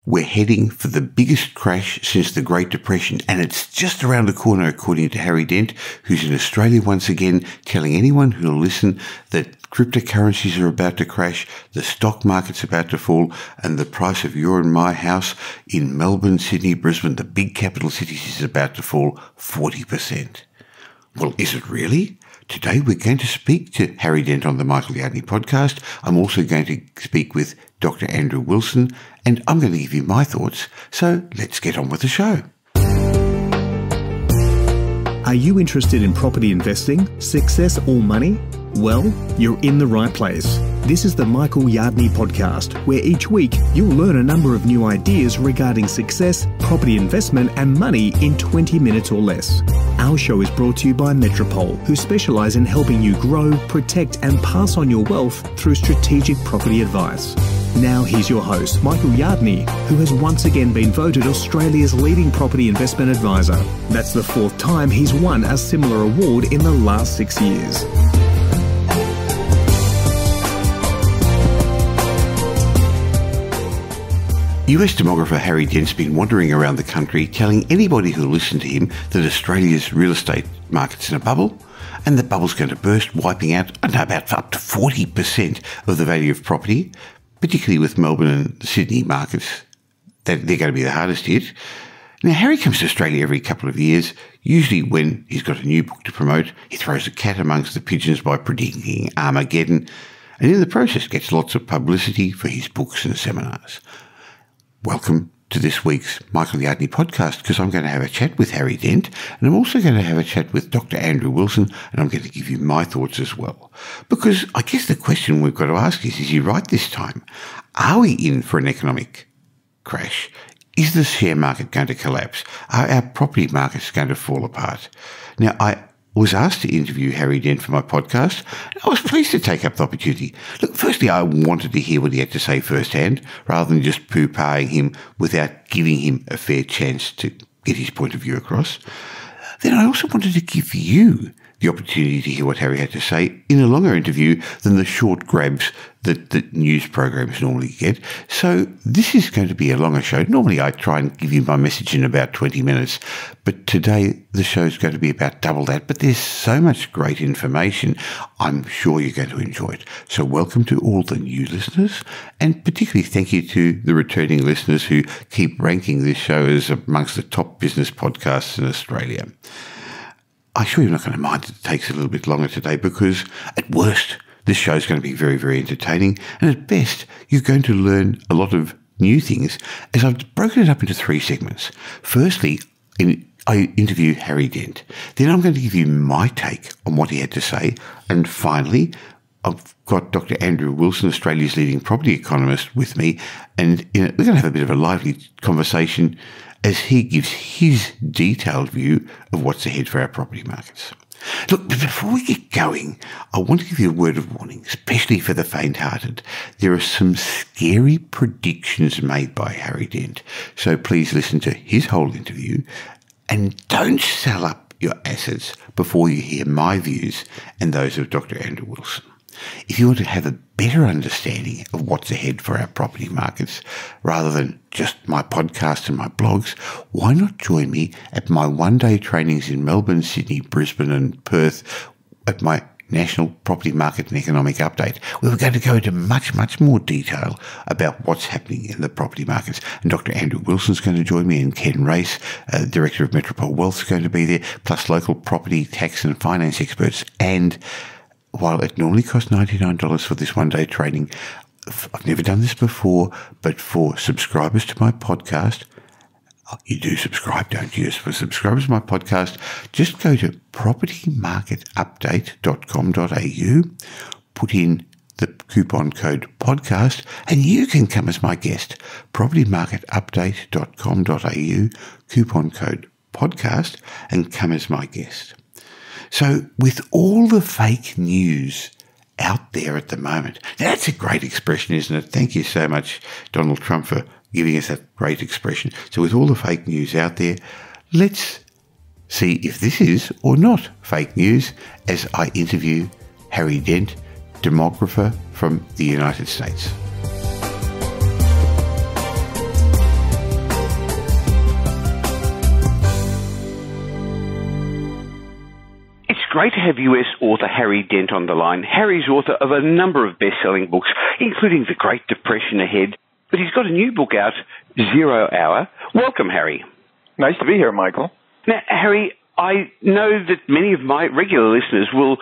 We're heading for the biggest crash since the Great Depression, and it's just around the corner, according to Harry Dent, who's in Australia once again, telling anyone who'll listen that cryptocurrencies are about to crash, the stock market's about to fall, and the price of your and my house in Melbourne, Sydney, Brisbane, the big capital cities, is about to fall 40%. Well, is it really? Today we're going to speak to Harry Dent on the Michael Yardney podcast. I'm also going to speak with Dr. Andrew Wilson, and I'm going to give you my thoughts. So let's get on with the show. Are you interested in property investing, success or money? Well, you're in the right place. This is the Michael Yardney podcast, where each week you'll learn a number of new ideas regarding success, property investment and money in 20 minutes or less. Our show is brought to you by Metropole, who specialise in helping you grow, protect and pass on your wealth through strategic property advice. Now here's your host, Michael Yardney, who has once again been voted Australia's leading property investment advisor. That's the fourth time he's won a similar award in the last 6 years. US demographer Harry Dent's been wandering around the country telling anybody who'll listen to him that Australia's real estate market's in a bubble and the bubble's going to burst, wiping out, about up to 40% of the value of property, particularly with Melbourne and Sydney markets. They're going to be the hardest hit. Now, Harry comes to Australia every couple of years, usually when he's got a new book to promote. He throws the cat amongst the pigeons by predicting Armageddon, and in the process gets lots of publicity for his books and seminars. Welcome to this week's Michael Yardney podcast, because I'm going to have a chat with Harry Dent, and I'm also going to have a chat with Dr. Andrew Wilson, and I'm going to give you my thoughts as well. Because I guess the question we've got to ask is he right this time? Are we in for an economic crash? Is the share market going to collapse? Are our property markets going to fall apart? Now, I was asked to interview Harry Dent for my podcast, and I was pleased to take up the opportunity. Look, firstly, I wanted to hear what he had to say firsthand, rather than just poo-pahing him without giving him a fair chance to get his point of view across. Then I also wanted to give you the opportunity to hear what Harry had to say in a longer interview than the short grabs that news programs normally get. So this is going to be a longer show. Normally I try and give you my message in about 20 minutes, but today the show's going to be about double that. But there's so much great information, I'm sure you're going to enjoy it. So welcome to all the new listeners, and particularly thank you to the returning listeners who keep ranking this show as amongst the top business podcasts in Australia. I'm sure you're not going to mind that it takes a little bit longer today, because at worst, this show is going to be very, very entertaining. And at best, you're going to learn a lot of new things, as I've broken it up into 3 segments. Firstly, I interview Harry Dent. Then I'm going to give you my take on what he had to say. And finally, I've got Dr. Andrew Wilson, Australia's leading property economist, with me. And we're going to have a bit of a lively conversation as he gives his detailed view of what's ahead for our property markets. Look, but before we get going, I want to give you a word of warning, especially for the faint-hearted. There are some scary predictions made by Harry Dent, so please listen to his whole interview and don't sell up your assets before you hear my views and those of Dr. Andrew Wilson. If you want to have a better understanding of what's ahead for our property markets, rather than just my podcast and my blogs, why not join me at my one-day trainings in Melbourne, Sydney, Brisbane and Perth at my National Property Market and Economic Update, where we're going to go into much, much more detail about what's happening in the property markets. And Dr. Andrew Wilson's going to join me, and Ken Race, Director of Metropole Wealth, is going to be there, plus local property, tax and finance experts. And while it normally costs $99 for this one-day training, I've never done this before, but for subscribers to my podcast, you do subscribe, don't you? For subscribers to my podcast, just go to propertymarketupdate.com.au, put in the coupon code podcast, and you can come as my guest. propertymarketupdate.com.au, coupon code podcast, and come as my guest. So with all the fake news out there at the moment, now that's a great expression, isn't it? Thank you so much, Donald Trump, for giving us that great expression. So with all the fake news out there, let's see if this is or not fake news as I interview Harry Dent, demographer from the United States. great to have US author Harry Dent on the line. Harry's author of a number of best-selling books, including The Great Depression Ahead, but he's got a new book out, 0 Hour. Welcome, Harry. Nice to be here, Michael. Now, Harry, I know that many of my regular listeners will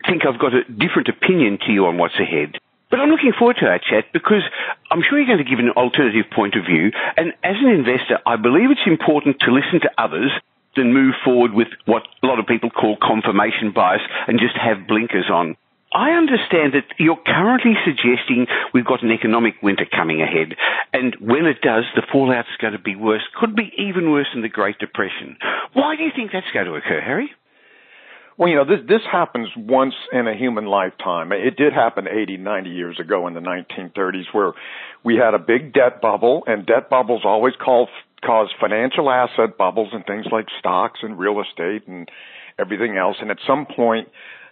think I've got a different opinion to you on what's ahead. But I'm looking forward to our chat because I'm sure you're going to give an alternative point of view. And as an investor, I believe it's important to listen to others than move forward with what a lot of people call confirmation bias and just have blinkers on. I understand that you're currently suggesting we've got an economic winter coming ahead, and when it does, the fallout's going to be worse, could be even worse than the Great Depression. Why do you think that's going to occur, Harry? Well, this happens once in a human lifetime. It did happen 80, 90 years ago in the 1930s where we had a big debt bubble, and debt bubbles always cause financial asset bubbles and things like stocks and real estate and everything else. And at some point,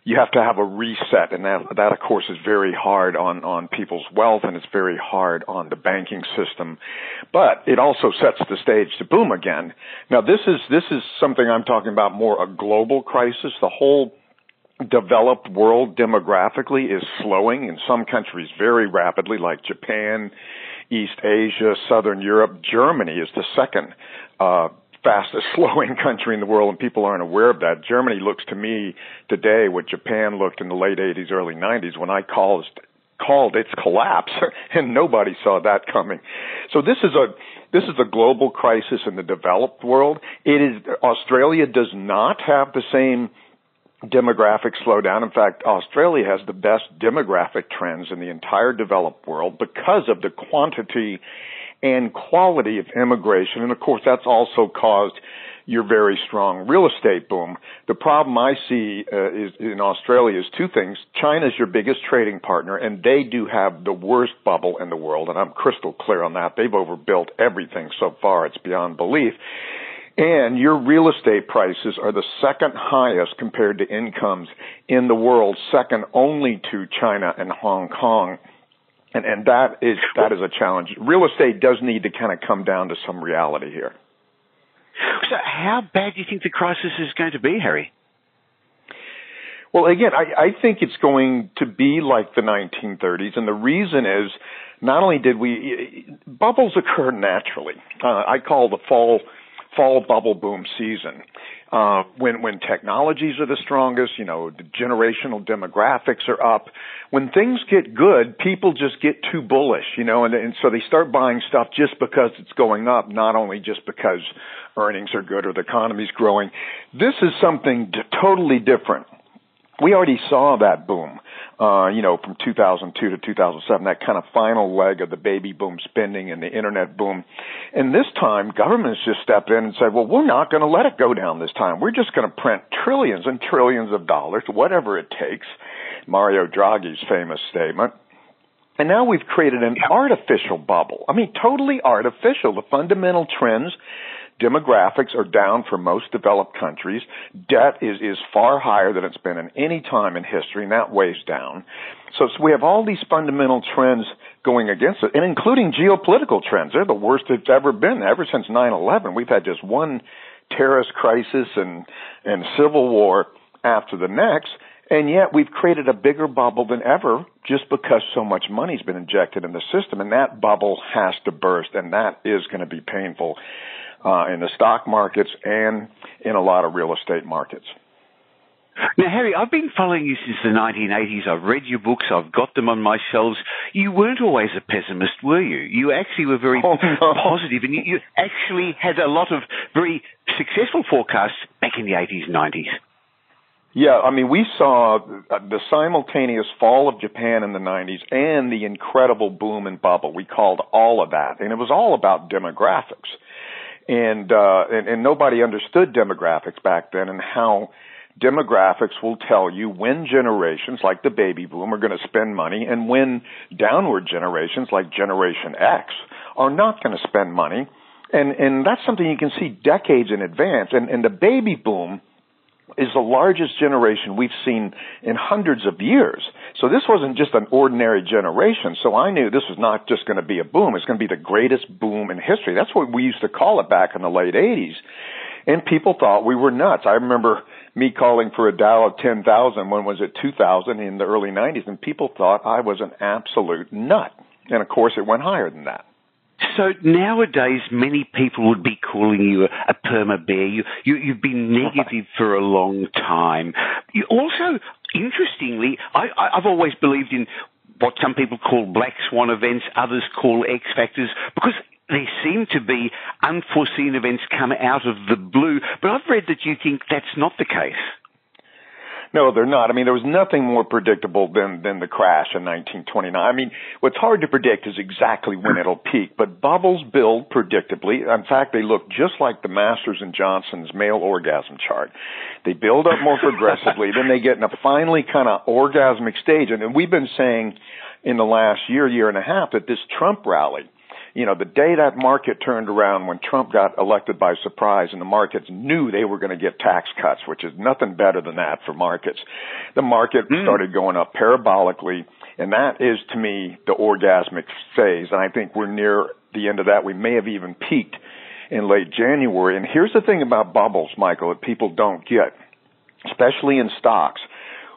you have to have a reset, and that of course is very hard on people's wealth, and it's very hard on the banking system. But it also sets the stage to boom again. Now this is something I'm talking about more a global crisis. The whole developed world demographically is slowing in some countries very rapidly, like Japan, East Asia, Southern Europe. Germany is the second fastest slowing country in the world, and people aren't aware of that. Germany looks to me today what Japan looked in the late 80s, early 90s when I called its collapse, and nobody saw that coming. So this is a global crisis in the developed world. Australia does not have the same demographic slowdown. In fact, Australia has the best demographic trends in the entire developed world because of the quantity and quality of immigration. And of course, that's also caused your very strong real estate boom. The problem I see is in Australia is two things. China's your biggest trading partner, and they do have the worst bubble in the world, and I'm crystal clear on that. They've overbuilt everything so far. It's beyond belief. And your real estate prices are the second highest compared to incomes in the world, second only to China and Hong Kong. And that is a challenge. Real estate does need to kind of come down to some reality here. So how bad do you think the crisis is going to be, Harry? Well, again, I think it's going to be like the 1930s. And the reason is not only did bubbles occur naturally. I call the fall bubble boom season. When technologies are the strongest, the generational demographics are up. When things get good, people just get too bullish, and so they start buying stuff just because it's going up, not only just because earnings are good or the economy's growing. This is something totally different. We already saw that boom, from 2002 to 2007, that kind of final leg of the baby boom spending and the internet boom. And this time, governments just stepped in and said, well, we're not going to let it go down this time. We're just going to print trillions and trillions of dollars, whatever it takes. Mario Draghi's famous statement. And now we've created an artificial bubble. I mean, totally artificial. The fundamental trends, demographics are down for most developed countries. Debt is far higher than it's been in any time in history, and that weighs down. So we have all these fundamental trends going against it, and including geopolitical trends. They're the worst it's ever been. Ever since 9/11, we've had just one terrorist crisis and civil war after the next, and yet we've created a bigger bubble than ever just because so much money's been injected in the system, and that bubble has to burst, and that is going to be painful in the stock markets and in a lot of real estate markets. Now, Harry, I've been following you since the 1980s. I've read your books. I've got them on my shelves. You weren't always a pessimist, were you? You actually were very positive, and you actually had a lot of very successful forecasts back in the 80s and 90s. Yeah, I mean, we saw the simultaneous fall of Japan in the 90s and the incredible boom and bubble. We called all of that, and it was all about demographics. And nobody understood demographics back then and how demographics will tell you when generations like the baby boom are going to spend money and when downward generations like Generation X are not going to spend money. And that's something you can see decades in advance. And the baby boom is the largest generation we've seen in hundreds of years. So this wasn't just an ordinary generation. So I knew this was not just going to be a boom. It's going to be the greatest boom in history. That's what we used to call it back in the late 80s. And people thought we were nuts. I remember me calling for a Dow of 10,000 when it was at 2,000 in the early 90s, and people thought I was an absolute nut. And, of course, it went higher than that. So nowadays, many people would be calling you a perma bear. You've been negative for a long time. You also, interestingly, I've always believed in what some people call black swan events, others call X factors, because there seem to be unforeseen events come out of the blue. But I've read that you think that's not the case. No, they're not. I mean, there was nothing more predictable than the crash in 1929. I mean, what's hard to predict is exactly when it'll peak, but bubbles build predictably. In fact, they look just like the Masters and Johnson's male orgasm chart. They build up more progressively, then they get in a finally kind of orgasmic stage. And we've been saying in the last year and a half that this Trump rally, you know, the day that market turned around when Trump got elected by surprise and the markets knew they were going to get tax cuts, which is nothing better than that for markets, the market started going up parabolically, and that is, to me, the orgasmic phase. And I think we're near the end of that. We may have even peaked in late January. And here's the thing about bubbles, Michael, that people don't get, especially in stocks.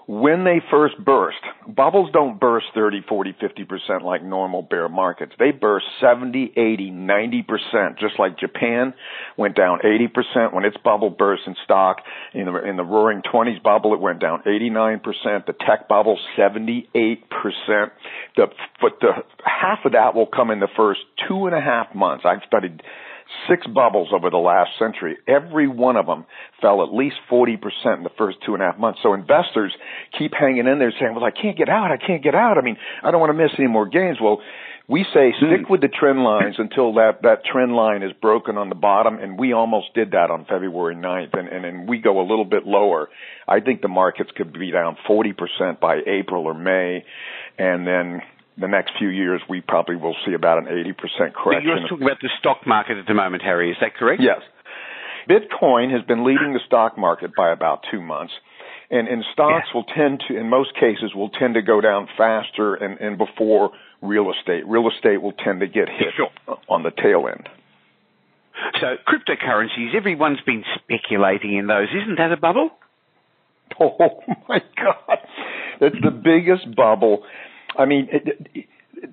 When they first burst, bubbles don't burst 30, 40, 50% like normal bear markets. They burst 70, 80, 90%, just like Japan went down 80% when its bubble burst in stock. In the roaring 20s bubble, it went down 89%. The tech bubble, 78%. But the half of that will come in the first 2.5 months. I've studied 6 bubbles over the last century. Every one of them fell at least 40% in the first 2.5 months. So investors keep hanging in there saying, well, I can't get out. I mean, I don't want to miss any more gains. Well, we say stick with the trend lines until that trend line is broken on the bottom, and we almost did that on February 9th, and we go a little bit lower. I think the markets could be down 40% by April or May, and then the next few years, we probably will see about an 80% correction. You're talking about the stock market at the moment, Harry. Is that correct? Yes. Bitcoin has been leading the stock market by about 2 months. And stocks will tend to, in most cases, will tend to go down faster and before real estate. Real estate will tend to get hit on the tail end. So cryptocurrencies, everyone's been speculating in those. Isn't that a bubble? Oh, my God. That's the biggest bubble. I mean,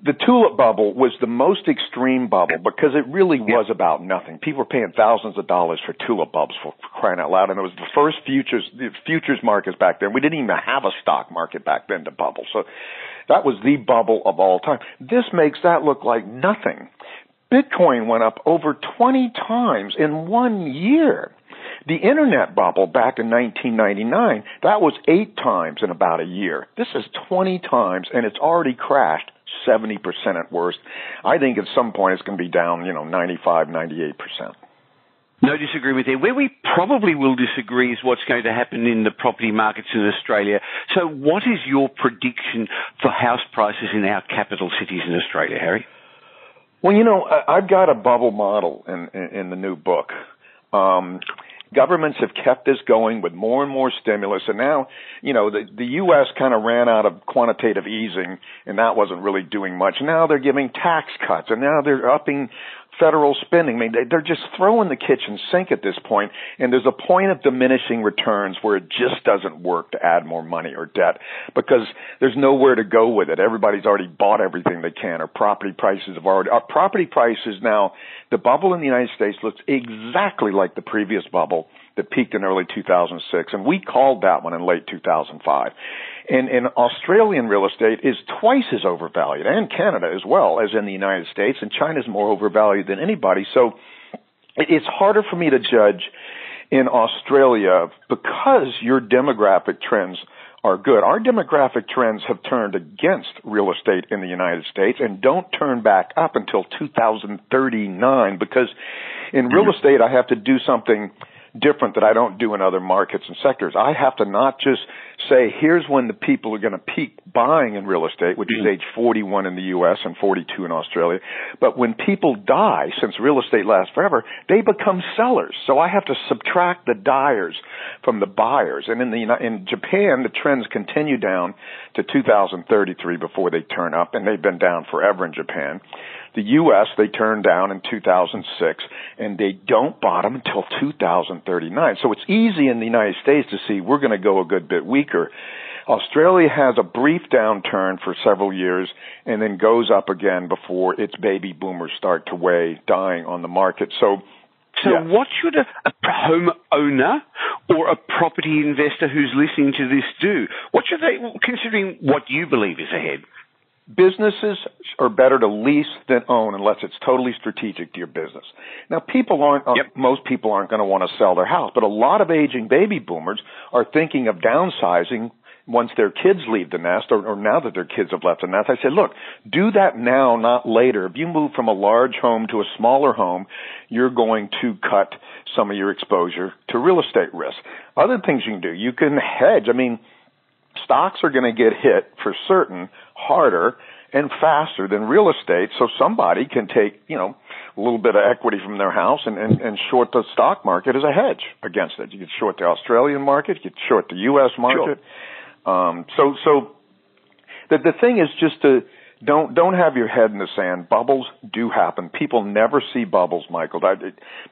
the tulip bubble was the most extreme bubble because it really was about nothing. People were paying thousands of dollars for tulip bulbs for crying out loud, and it was the first futures markets back then. We didn't even have a stock market back then to bubble. So that was the bubble of all time. This makes that look like nothing. Bitcoin went up over 20 times in 1 year. The internet bubble back in 1999, that was 8 times in about a year. This is 20 times, and it's already crashed 70% at worst. I think at some point it's going to be down, 95, 98%. No disagreement there. Where we probably will disagree is what's going to happen in the property markets in Australia. So what is your prediction for house prices in our capital cities in Australia, Harry? Well, I've got a bubble model in the new book. Governments have kept this going with more and more stimulus, and now, the U.S. kind of ran out of quantitative easing, and that wasn't really doing much. Now they're giving tax cuts, and now they're upping federal spending. I mean, they're just throwing the kitchen sink at this point, and there's a point of diminishing returns where it just doesn't work to add more money or debt because there's nowhere to go with it. Everybody's already bought everything they can, or property prices have already. Our property prices now, the bubble in the United States looks exactly like the previous bubble that peaked in early 2006, and we called that one in late 2005. And Australian real estate is twice as overvalued, and Canada as well, as in the United States, and China's more overvalued than anybody. So it's harder for me to judge in Australia because your demographic trends are good. Our demographic trends have turned against real estate in the United States and don't turn back up until 2039 because in real estate I have to do something different that I don't do in other markets and sectors. I have to not just say, here's when the people are going to peak buying in real estate, which is age 41 in the U.S. and 42 in Australia. But when people die, since real estate lasts forever, they become sellers. So I have to subtract the dyers from the buyers. And in Japan, the trends continue down to 2033 before they turn up, and they've been down forever in Japan. The U.S., they turned down in 2006, and they don't bottom until 2039. So it's easy in the United States to see we're going to go a good bit weaker. Australia has a brief downturn for several years and then goes up again before its baby boomers start to dying on the market. So what should a home owner or a property investor who's listening to this do? What should they, considering what you believe is ahead? Businesses are better to lease than own unless it's totally strategic to your business. Now, most people aren't going to want to sell their house, but a lot of aging baby boomers are thinking of downsizing once their kids leave the nest or now that their kids have left the nest. I say, look, do that now, not later. If you move from a large home to a smaller home, you're going to cut some of your exposure to real estate risk. Other things you can do, you can hedge. I mean, stocks are going to get hit for certain harder and faster than real estate, so somebody can take, a little bit of equity from their house and short the stock market as a hedge against it. You can short the Australian market, you can short the U.S. market. Sure. So the thing is just to don't have your head in the sand. Bubbles do happen. People never see bubbles, Michael.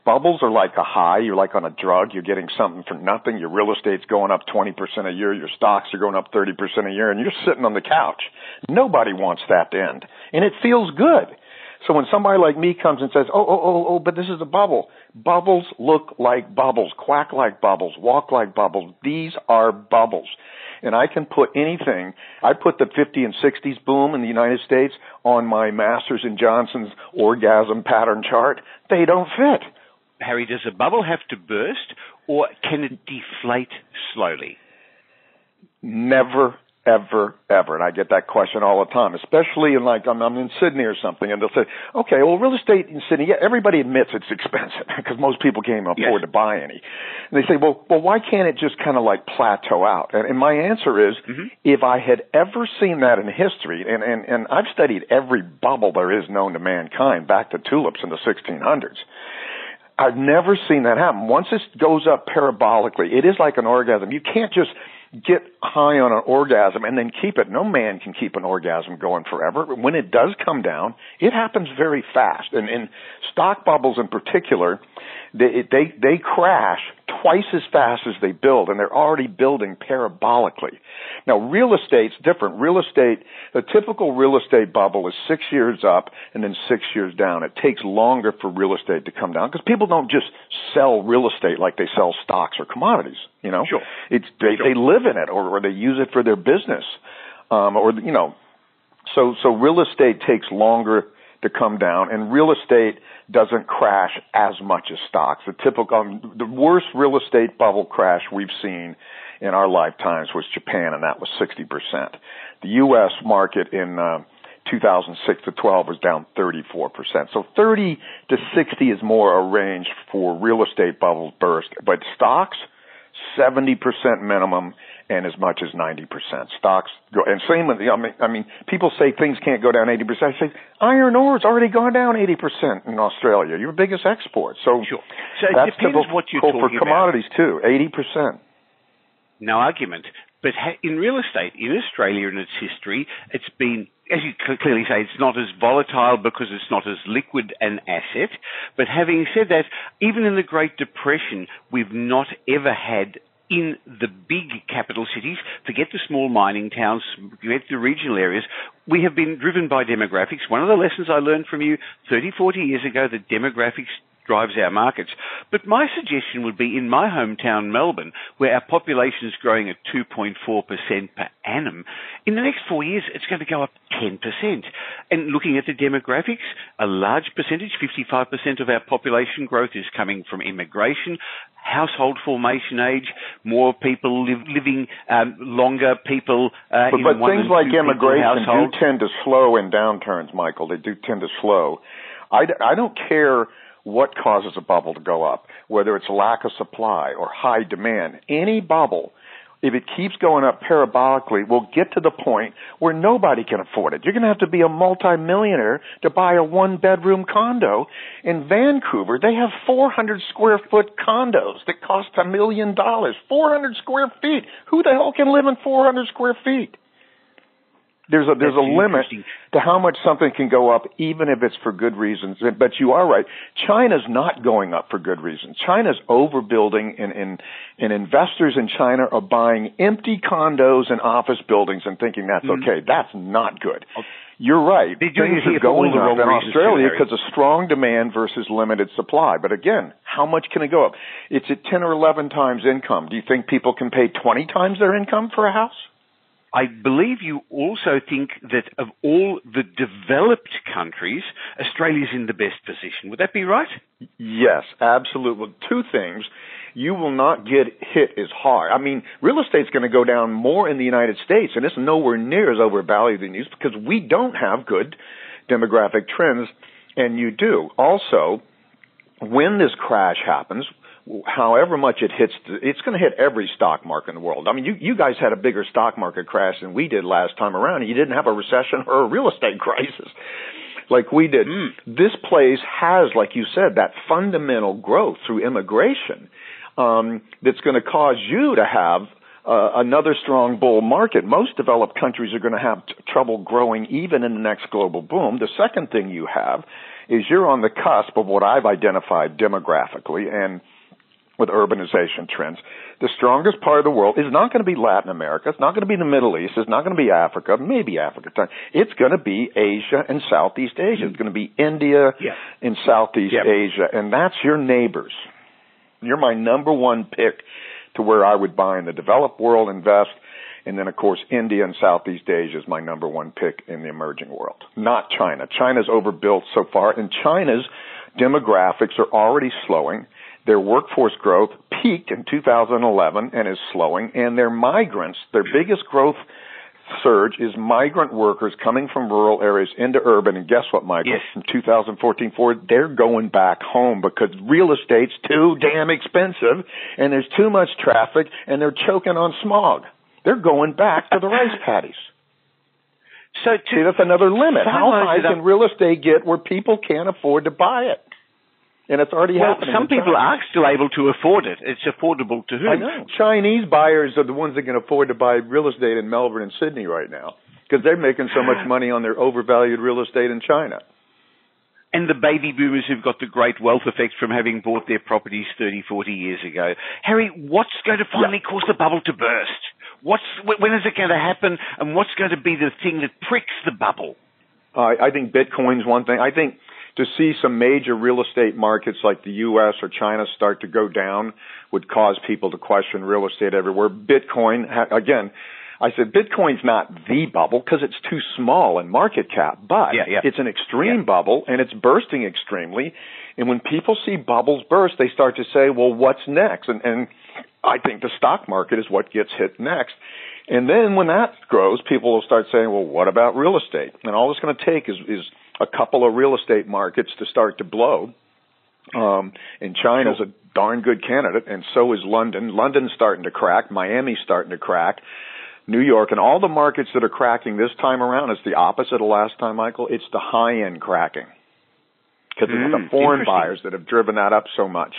Bubbles are like a high. You're like on a drug. You're getting something for nothing. Your real estate's going up 20% a year. Your stocks are going up 30% a year, and you're sitting on the couch. Nobody wants that to end, and it feels good. So when somebody like me comes and says, oh, but this is a bubble. Bubbles look like bubbles, quack like bubbles, walk like bubbles. These are bubbles. And I can put anything. I put the 50 and 60s boom in the United States on my Masters and Johnson's orgasm pattern chart. They don't fit. Harry, does a bubble have to burst, or can it deflate slowly? Never, ever, ever. And I get that question all the time, especially in I'm in Sydney or something, and they'll say, okay, well, real estate in Sydney, yeah, everybody admits it's expensive because most people can't afford to buy any. And they say, well, why can't it just kind of plateau out? And my answer is, if I had ever seen that in history, and I've studied every bubble there is known to mankind back to tulips in the 1600s, I've never seen that happen. Once it goes up parabolically, it is like an orgasm. You can't just get high on an orgasm and then keep it. No man can keep an orgasm going forever. When it does come down, it happens very fast. And stock bubbles in particular, they crash twice as fast as they build, and they're already building parabolically. Now, real estate's different. The typical real estate bubble is 6 years up and then 6 years down. It takes longer for real estate to come down because people don't just sell real estate like they sell stocks or commodities. Sure. They live in it or they use it for their business, So real estate takes longer to come down, and real estate doesn't crash as much as stocks. The worst real estate bubble crash we've seen in our lifetimes was Japan, and that was 60%. The U.S. market in 2006 to 12 was down 34%. So 30 to 60 is more a range for real estate bubble burst, but stocks, 70% minimum, and as much as 90%. Stocks go, and same with, people say things can't go down 80%. I say, iron ore's already gone down 80% in Australia, your biggest export. So, sure. So that's it depends what you're talking for commodities too, 80%. No argument. But in real estate, in Australia and its history, it's been, as you clearly say, it's not as volatile because it's not as liquid an asset. But having said that, even in the Great Depression, we've not ever had in the big capital cities, forget the small mining towns, forget the regional areas, we have been driven by demographics. One of the lessons I learned from you 30, 40 years ago, that demographics drives our markets. But my suggestion would be in my hometown, Melbourne, where our population is growing at 2.4% per annum. In the next 4 years, it's going to go up 10%. And looking at the demographics, a large percentage, 55% of our population growth is coming from immigration, household formation age, more people living longer, people but things like immigration do tend to slow in downturns, Michael. They do tend to slow. I don't care what causes a bubble to go up, whether it's lack of supply or high demand. Any bubble, if it keeps going up parabolically, will get to the point where nobody can afford it. You're going to have to be a multimillionaire to buy a one-bedroom condo. In Vancouver, they have 400-square-foot condos that cost $1 million. 400 square feet. Who the hell can live in 400 square feet? There's a limit to how much something can go up, even if it's for good reasons. But you are right. China's not going up for good reasons. China's overbuilding, and investors in China are buying empty condos and office buildings and thinking that's okay. That's not good. You're right. Things are going up in Australia because of strong demand versus limited supply. But again, how much can it go up? It's at 10 or 11 times income. Do you think people can pay 20 times their income for a house? I believe you also think that of all the developed countries, Australia's in the best position. Would that be right? Yes, absolutely. Two things. You will not get hit as hard. I mean, real estate's going to go down more in the United States, and it's nowhere near as overvalued in these because we don't have good demographic trends, and you do. Also, when this crash happens, however much it hits, it's going to hit every stock market in the world. I mean, you guys had a bigger stock market crash than we did last time around, and you didn't have a recession or a real estate crisis like we did. This place has, like you said, that fundamental growth through immigration that's going to cause you to have another strong bull market. Most developed countries are going to have trouble growing even in the next global boom. The second thing you have is you're on the cusp of what I've identified demographically and with urbanization trends. The strongest part of the world is not going to be Latin America. It's not going to be the Middle East. It's not going to be Africa, maybe Africa. It's going to be Asia and Southeast Asia. It's going to be India and Southeast Asia. And that's your neighbors. You're my number one pick to where I would buy in the developed world, invest. And then, of course, India and Southeast Asia is my number one pick in the emerging world. Not China. China's overbuilt so far, and China's demographics are already slowing. Their workforce growth peaked in 2011 and is slowing, and their migrants, their biggest growth surge is migrant workers coming from rural areas into urban. And guess what, Michael? Yes. From 2014 forward, they're going back home because real estate's too damn expensive, and there's too much traffic, and they're choking on smog. They're going back to the rice paddies. So see, that's another limit. How high can real estate get where people can't afford to buy it? And it's already happening. Some people are still able to afford it. It's affordable to whom? I know. Chinese buyers are the ones that can afford to buy real estate in Melbourne and Sydney right now because they're making so much money on their overvalued real estate in China. And the baby boomers who've got the great wealth effect from having bought their properties 30, 40 years ago. Harry, what's going to finally cause the bubble to burst? When is it going to happen, and what's going to be the thing that pricks the bubble? I think Bitcoin's one thing. I think to see some major real estate markets like the U.S. or China start to go down would cause people to question real estate everywhere. Bitcoin, again, I said Bitcoin's not the bubble because it's too small in market cap, but it's an extreme bubble, and it's bursting extremely. And when people see bubbles burst, they start to say, well, what's next? And I think the stock market is what gets hit next. And then when that grows, people will start saying, well, what about real estate? And all it's going to take is a couple of real estate markets to start to blow. And China's a darn good candidate, and so is London. London's starting to crack. Miami's starting to crack. New York, and all the markets that are cracking this time around, it's the opposite of last time, Michael. It's the high-end cracking. Because it's the foreign buyers that have driven that up so much.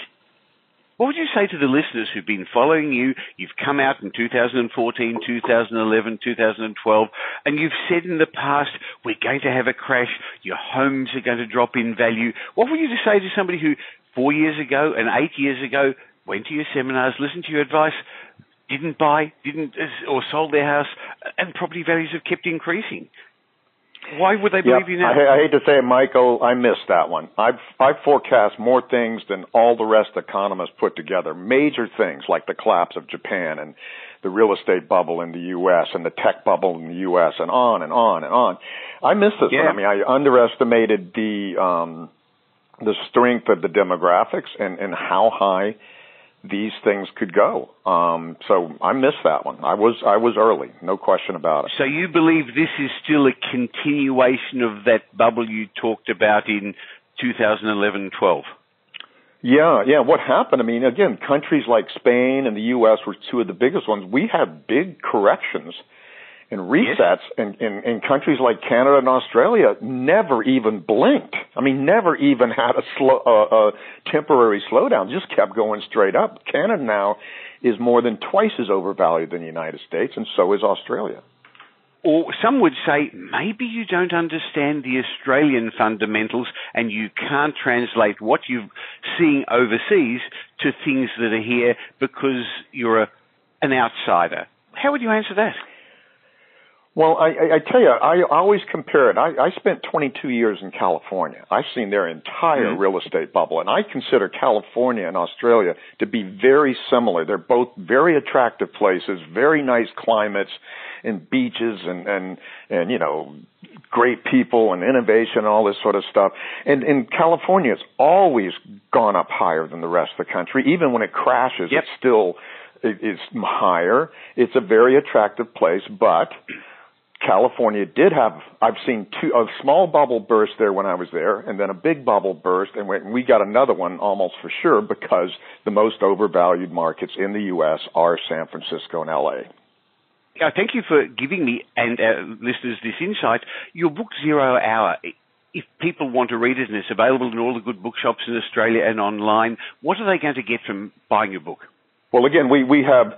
What would you say to the listeners who've been following you? You've come out in 2014, 2011, 2012, and you've said in the past, we're going to have a crash, your homes are going to drop in value. What would you say to somebody who 4 years ago and 8 years ago went to your seminars, listened to your advice, didn't buy, or sold their house, and property values have kept increasing? Why would they believe you now? I hate to say it, Michael, I missed that one. I've forecast more things than all the rest economists put together. Major things like the collapse of Japan and the real estate bubble in the U.S. and the tech bubble in the U.S. and on and on and on. I missed this one. I mean, I underestimated the strength of the demographics and how high these things could go. So I missed that one. I was early, no question about it. So you believe this is still a continuation of that bubble you talked about in 2011-12? Yeah. What happened? I mean, again, countries like Spain and the U.S. were two of the biggest ones. We had big corrections and resets, and countries like Canada and Australia never even blinked. I mean, never even had a temporary slowdown, just kept going straight up. Canada now is more than twice as overvalued than the United States, and so is Australia. Or some would say, maybe you don't understand the Australian fundamentals and you can't translate what you're seeing overseas to things that are here because you're an outsider. How would you answer that? Well, I tell you, I always compare it. I spent 22 years in California. I've seen their entire real estate bubble, and I consider California and Australia to be very similar. They're both very attractive places, very nice climates and beaches and you know, great people and innovation and all this sort of stuff. And in California, it's always gone up higher than the rest of the country. Even when it crashes, it's still is higher. It's a very attractive place, but California did have, I've seen a small bubble burst there when I was there, and then a big bubble burst, and we got another one almost for sure because the most overvalued markets in the U.S. are San Francisco and L.A. Thank you for giving me and listeners this insight. Your book, 0 Hour, if people want to read it, and it's available in all the good bookshops in Australia and online, what are they going to get from buying your book? Well, again, we have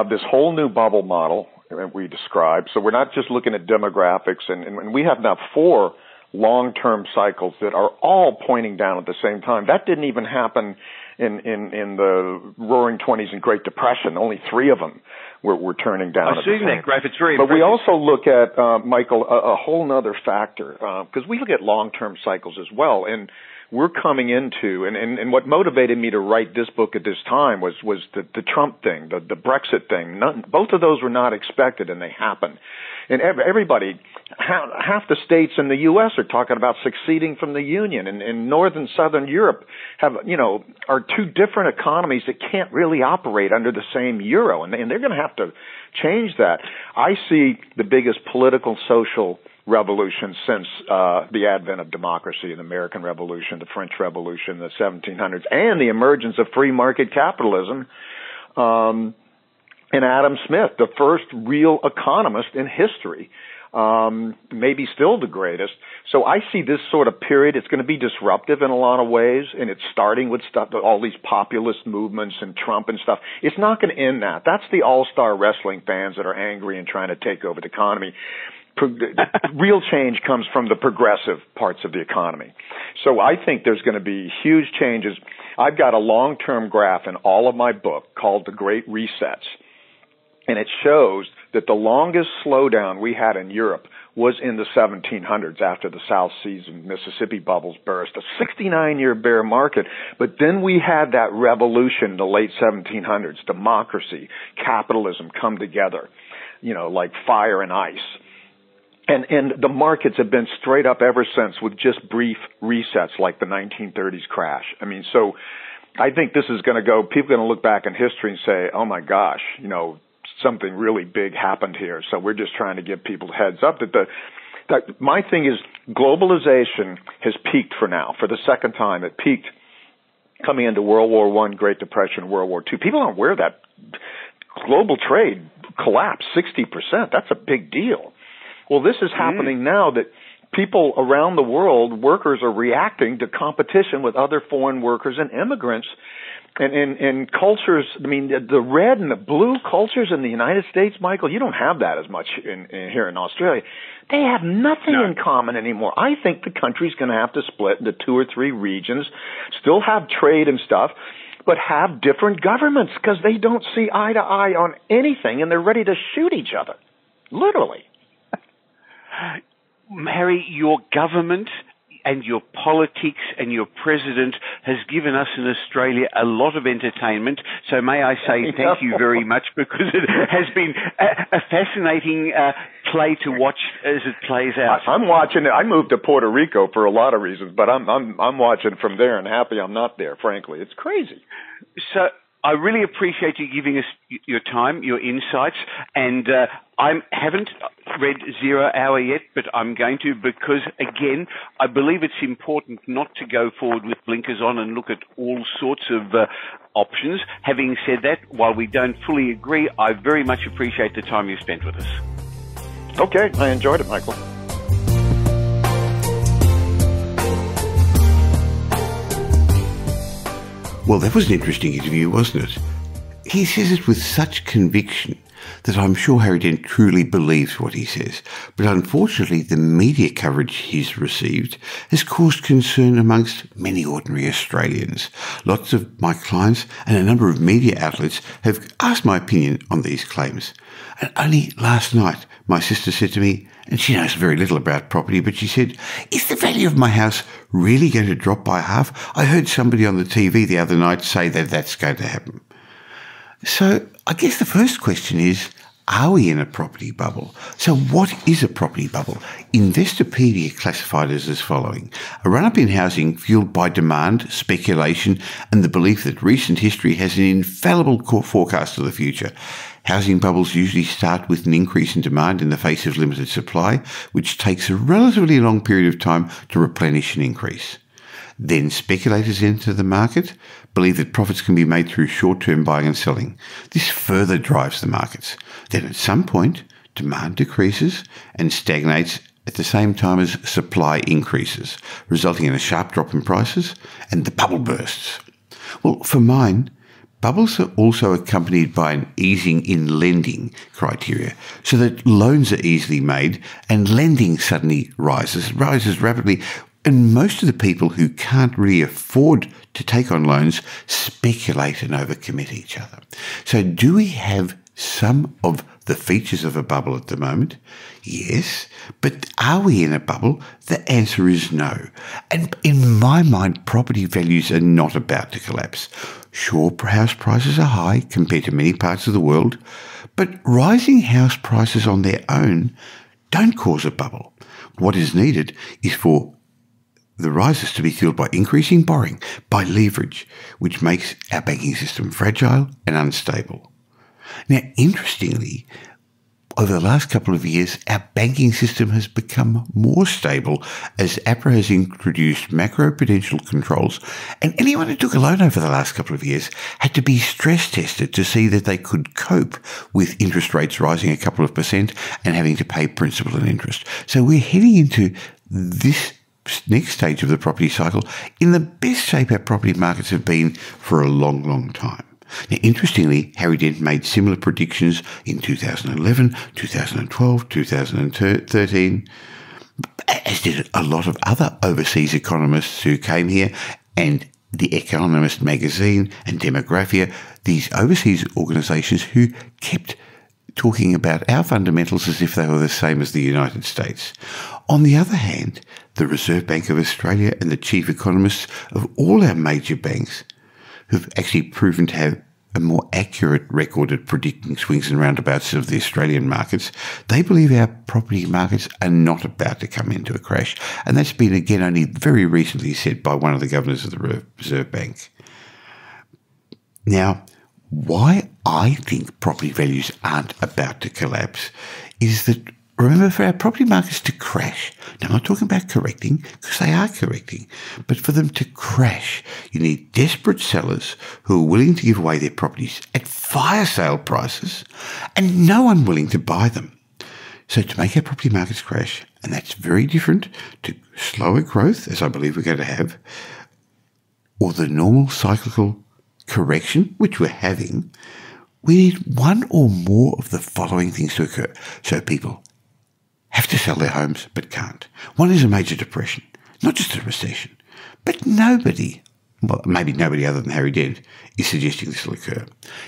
this whole new bubble model we described. So we're not just looking at demographics, and we have now 4 long-term cycles that are all pointing down at the same time. That didn't even happen in the Roaring 20s and Great Depression. Only 3 of them were turning down. I've seen that graph. It's very But impressive. we also look at, Michael, a whole other factor, because we look at long-term cycles as well, and we're coming into, and what motivated me to write this book at this time was the Trump thing, the Brexit thing. Both of those were not expected, and they happened. And everybody, half the states in the U.S. are talking about seceding from the Union, and North and Southern Europe are 2 different economies that can't really operate under the same euro, and they're going to have to change that. I see the biggest political, social revolution since the advent of democracy, the American Revolution, the French Revolution, the 1700s, and the emergence of free market capitalism, and Adam Smith, the first real economist in history, maybe still the greatest. So I see this sort of period. It's going to be disruptive in a lot of ways, and it's starting with stuff, all these populist movements and Trump and stuff. It's not going to end that. That's the all-star wrestling fans that are angry and trying to take over the economy. Real change comes from the progressive parts of the economy. So I think there's going to be huge changes. I've got a long-term graph in all of my book called The Great Resets, and it shows that the longest slowdown we had in Europe was in the 1700s after the South Seas and Mississippi bubbles burst, a 69-year bear market. But then we had that revolution in the late 1700s, democracy, capitalism come together, like fire and ice. And the markets have been straight up ever since with just brief resets like the 1930s crash. I mean, so I think this is going to go, people are going to look back in history and say, oh my gosh, something really big happened here. So we're just trying to give people heads up that my thing is globalization has peaked for now, for the second time. It peaked coming into World War I, Great Depression, World War II. People aren't aware of that. Global trade collapsed 60%. That's a big deal. Well, this is happening now that people around the world, workers are reacting to competition with other foreign workers and immigrants. And cultures, I mean, the red and the blue cultures in the United States, Michael, you don't have that as much here in Australia. They have nothing in common anymore. I think the country's going to have to split into 2 or 3 regions, still have trade and stuff, but have different governments because they don't see eye to eye on anything and they're ready to shoot each other. Literally. Harry, your government and your politics and your president has given us in Australia a lot of entertainment. So may I say thank you very much, because it has been a fascinating play to watch as it plays out. I'm watching it. I moved to Puerto Rico for a lot of reasons, but I'm watching from there and happy I'm not there, frankly. It's crazy. So I really appreciate you giving us your time, your insights, and I haven't read 0 Hour yet, but I'm going to, because, again, I believe it's important not to go forward with blinkers on and look at all sorts of options. Having said that, while we don't fully agree, I very much appreciate the time you spent with us. Okay, I enjoyed it, Michael. Well, that was an interesting interview, wasn't it? He says it with such conviction that I'm sure Harry Dent truly believes what he says, but unfortunately the media coverage he's received has caused concern amongst many ordinary Australians. Lots of my clients and a number of media outlets have asked my opinion on these claims. And only last night my sister said to me, and she knows very little about property, but she said, "Is the value of my house really going to drop by half? I heard somebody on the TV the other night say that that's going to happen." So I guess the first question is, are we in a property bubble? So what is a property bubble? Investopedia classified it as following: a run-up in housing fueled by demand, speculation, and the belief that recent history has an infallible forecast of the future. Housing bubbles usually start with an increase in demand in the face of limited supply, which takes a relatively long period of time to replenish and increase. Then speculators enter the market, believe that profits can be made through short-term buying and selling. This further drives the markets. Then at some point, demand decreases and stagnates at the same time as supply increases, resulting in a sharp drop in prices, and the bubble bursts. Well, for mine, bubbles are also accompanied by an easing in lending criteria, so that loans are easily made and lending suddenly rises rapidly. And most of the people who can't really afford to take on loans speculate and overcommit each other. So do we have some of the features of a bubble at the moment? Yes. But are we in a bubble? The answer is no. And in my mind, property values are not about to collapse. Sure, house prices are high compared to many parts of the world, but rising house prices on their own don't cause a bubble. What is needed is for the rises to be fueled by increasing borrowing, by leverage, which makes our banking system fragile and unstable. Now, interestingly, over the last couple of years, our banking system has become more stable as APRA has introduced macro-prudential controls, and anyone who took a loan over the last couple of years had to be stress tested to see that they could cope with interest rates rising a couple of percent and having to pay principal and interest. So we're heading into this next stage of the property cycle in the best shape our property markets have been for a long, long time. Now, interestingly, Harry Dent made similar predictions in 2011, 2012, 2013, as did a lot of other overseas economists who came here, and The Economist magazine and Demographia, these overseas organisations who kept talking about our fundamentals as if they were the same as the United States. On the other hand, the Reserve Bank of Australia and the chief economists of all our major banks have actually proven to have a more accurate record at predicting swings and roundabouts of the Australian markets. They believe our property markets are not about to come into a crash, and that's been again only very recently said by one of the governors of the Reserve Bank. Now, why I think property values aren't about to collapse is that, remember, for our property markets to crash, now I'm not talking about correcting, because they are correcting, but for them to crash, you need desperate sellers who are willing to give away their properties at fire sale prices and no one willing to buy them. So to make our property markets crash, and that's very different to slower growth, as I believe we're going to have, or the normal cyclical correction, which we're having, we need one or more of the following things to occur. So people have to sell their homes but can't. One is a major depression, not just a recession. But nobody, well, maybe nobody other than Harry Dent, is suggesting this will occur.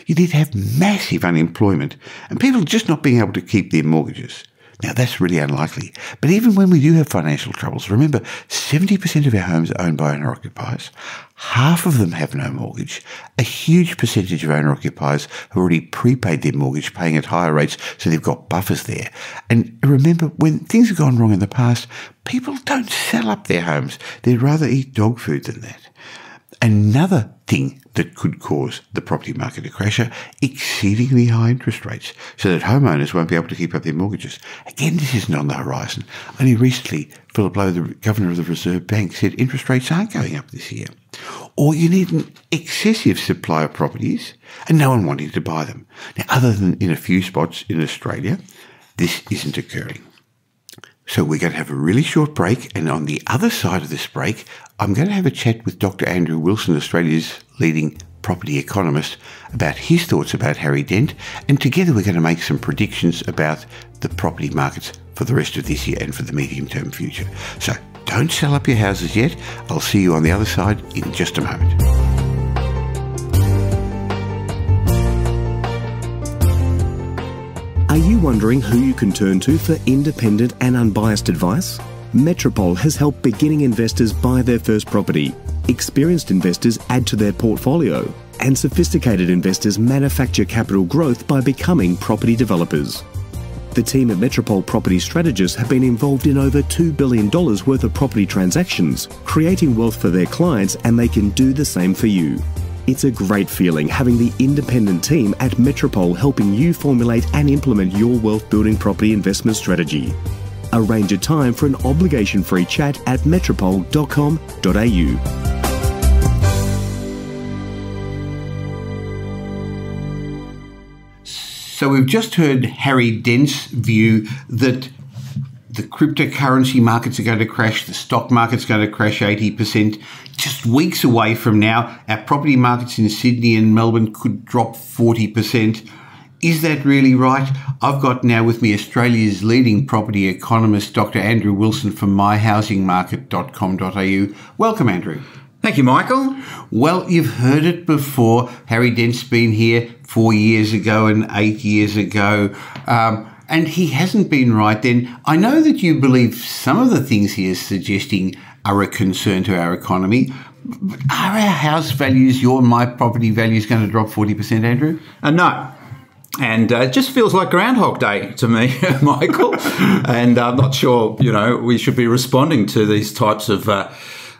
You need to have massive unemployment and people just not being able to keep their mortgages. Now, that's really unlikely. But even when we do have financial troubles, remember, 70% of our homes are owned by owner-occupiers. Half of them have no mortgage. A huge percentage of owner-occupiers have already prepaid their mortgage, paying at higher rates, so they've got buffers there. And remember, when things have gone wrong in the past, people don't sell up their homes. They'd rather eat dog food than that. Another thing that could cause the property market to crash are exceedingly high interest rates, so that homeowners won't be able to keep up their mortgages. Again, this isn't on the horizon. Only recently, Philip Lowe, the Governor of the Reserve Bank, said interest rates aren't going up this year. Or you need an excessive supply of properties and no one wanting to buy them. Now, other than in a few spots in Australia, this isn't occurring. So we're going to have a really short break, and on the other side of this break, I'm going to have a chat with Dr. Andrew Wilson, Australia's leading property economist, about his thoughts about Harry Dent, and together we're going to make some predictions about the property markets for the rest of this year and for the medium-term future. So don't sell up your houses yet. I'll see you on the other side in just a moment. Are you wondering who you can turn to for independent and unbiased advice? Metropole has helped beginning investors buy their first property, experienced investors add to their portfolio, and sophisticated investors manufacture capital growth by becoming property developers. The team at Metropole Property Strategists have been involved in over $2 billion worth of property transactions, creating wealth for their clients, and they can do the same for you. It's a great feeling having the independent team at Metropole helping you formulate and implement your wealth-building property investment strategy. Arrange a time for an obligation-free chat at metropole.com.au. So we've just heard Harry Dent's view that the cryptocurrency markets are going to crash, the stock market's going to crash 80%. Just weeks away from now, our property markets in Sydney and Melbourne could drop 40%. Is that really right? I've got now with me Australia's leading property economist, Dr. Andrew Wilson from myhousingmarket.com.au. Welcome, Andrew. Thank you, Michael. Well, you've heard it before. Harry Dent's been here 4 years ago and 8 years ago. And he hasn't been right then. I know that you believe some of the things he is suggesting are a concern to our economy. But are our house values, your and my property values, going to drop 40%, Andrew? No. And it just feels like Groundhog Day to me, Michael. And I'm not sure, we should be responding to these types of,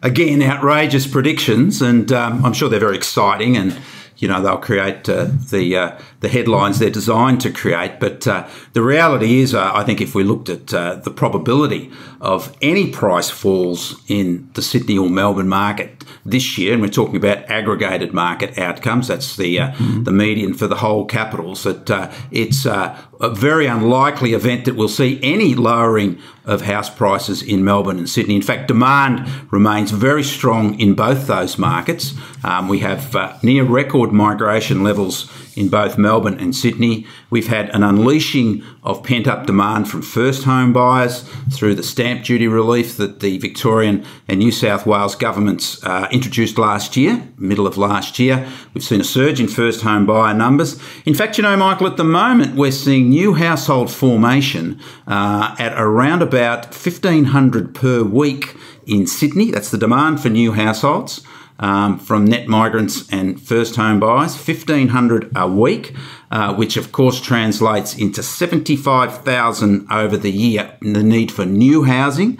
again, outrageous predictions. And I'm sure they're very exciting and, they'll create the headlines they're designed to create. But the reality is, I think if we looked at the probability of any price falls in the Sydney or Melbourne market this year, and we're talking about aggregated market outcomes, that's the median for the whole capitals, that it's a very unlikely event that we'll see any lowering of house prices in Melbourne and Sydney. In fact, demand remains very strong in both those markets. We have near record migration levels in both Melbourne and Sydney. We've had an unleashing of pent-up demand from first home buyers through the stamp duty relief that the Victorian and New South Wales governments introduced last year, middle of last year. We've seen a surge in first home buyer numbers. In fact, Michael, at the moment we're seeing new household formation at around about 1,500 per week in Sydney. That's the demand for new households. From net migrants and first home buyers, 1,500 a week, which of course translates into 75,000 over the year in the need for new housing.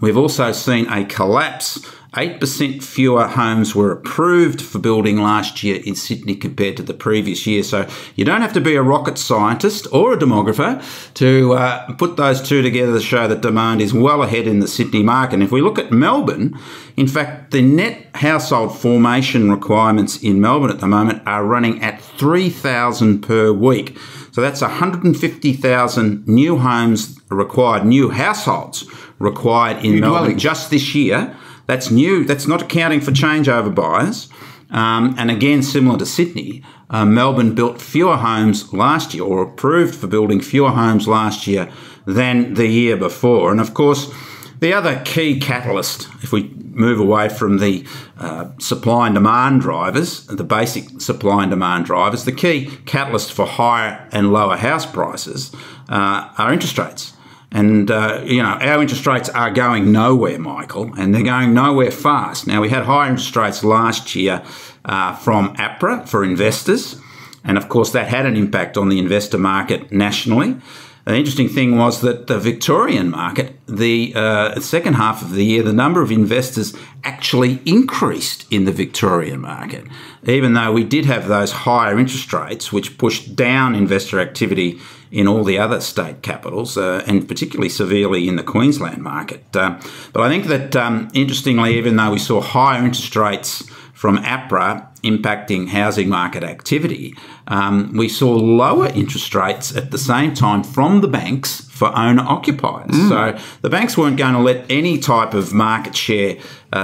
We've also seen a collapse. 8% fewer homes were approved for building last year in Sydney compared to the previous year. So you don't have to be a rocket scientist or a demographer to put those two together to show that demand is well ahead in the Sydney market. And if we look at Melbourne, in fact, the net household formation requirements in Melbourne at the moment are running at 3,000 per week. So that's 150,000 new homes required, new households required in Melbourne just this year. That's new. That's not accounting for changeover buyers. And again, similar to Sydney, Melbourne built fewer homes last year, or approved for building fewer homes last year than the year before. And of course, the other key catalyst, if we move away from the supply and demand drivers, the basic supply and demand drivers, the key catalyst for higher and lower house prices are interest rates. And, our interest rates are going nowhere, Michael, and they're going nowhere fast. Now, we had high interest rates last year from APRA for investors, and of course that had an impact on the investor market nationally. The interesting thing was that the Victorian market, the second half of the year, the number of investors actually increased in the Victorian market, even though we did have those higher interest rates, which pushed down investor activity in all the other state capitals, and particularly severely in the Queensland market. But I think that, interestingly, even though we saw higher interest rates from APRA impacting housing market activity, we saw lower interest rates at the same time from the banks for owner-occupiers. So the banks weren't going to let any type of market share